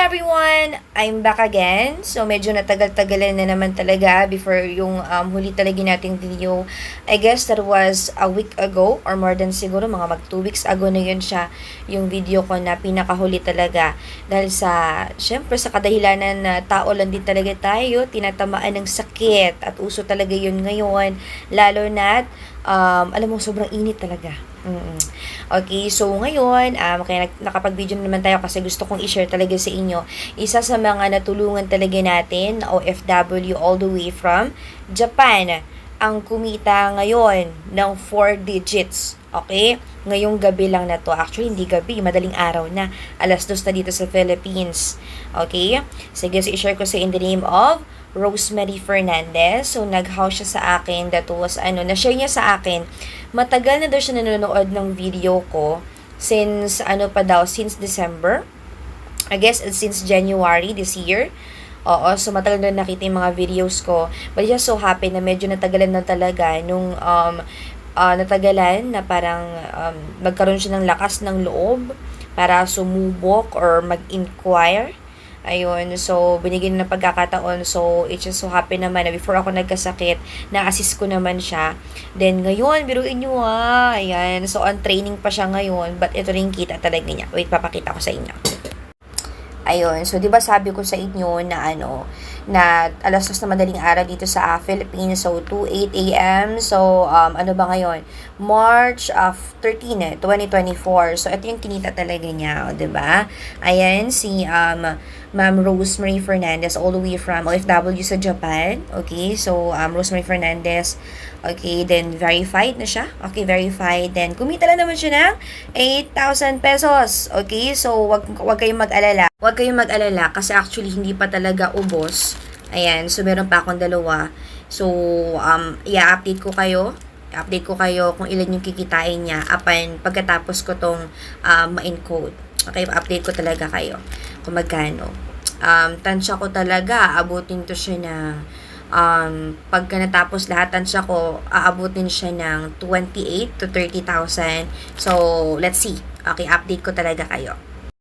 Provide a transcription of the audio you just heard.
everyone! I'm back again. So, medyo natagal-tagalan na naman talaga before yung huli talaga nating video. I guess that was a week ago or more than siguro mga mag 2 weeks ago na yun siya yung video ko na pinakahuli talaga. Dahil syempre sa kadahilanan na tao lang din talaga tayo, tinatamaan ng sakit at uso talaga yun ngayon. Lalo na alam mo, sobrang init talaga. Okay, so ngayon, kaya nakapag-video na naman tayo kasi gusto kong i-share talaga sa inyo. Isa sa mga natulungan talaga natin, OFW all the way from Japan, ang kumita ngayon ng 4 digits. Okay? Ngayong gabi lang na to. Actually, hindi gabi. Madaling araw na. 2:00 na dito sa Philippines. Okay? Sige, so i-share ko sa in the name of Rosemary Fernandez. So, nag-house siya sa akin. That was, na-share niya sa akin. Matagal na daw siya nanonood ng video ko. Since December. I guess, since January this year. Oo, so matagal na nakita yung mga videos ko. But just so happy na medyo natagalan na talaga nung natagalan na parang nagkaroon siya ng lakas ng loob para sumubok or mag-inquire. Ayun, so binigyan ng pagkakataon. So it's just so happy naman na before ako nagkasakit, na-assist ko naman siya. Then ngayon, biruin nyo ayan. So on training pa siya ngayon, but ito rin kita talaga niya. Wait, papakita ko sa inyo. Ayun, so 'di ba sabi ko sa inyo na na 2:00 na madaling araw dito sa Philippines, so 2:08 AM. So ano ba ngayon? March 13, 2024. So ito yung kinita talaga niya, 'di ba? Ayan si Ma'am Rosemary Fernandez all the way from OFW sa Japan. Okay, so Rosemary Fernandez. Okay, then verified na siya. Okay, verified. Then kumita lang naman siya ng 8,000 pesos. Okay, so wag kayong mag-alala. Huwag kayong mag-alala kasi actually hindi pa talaga ubos. Ayan, so meron pa akong dalawa. So, i-update ko kayo. I-update ko kayo kung ilan yung kikitain niya pagkatapos ko tong ma-encode. Okay, update ko talaga kayo kung magkano. Tansya ko talaga, abutin to siya ng pagka natapos lahat, tansya ko, aabutin siya ng 28 to 30,000. So, let's see. Okay, update ko talaga kayo.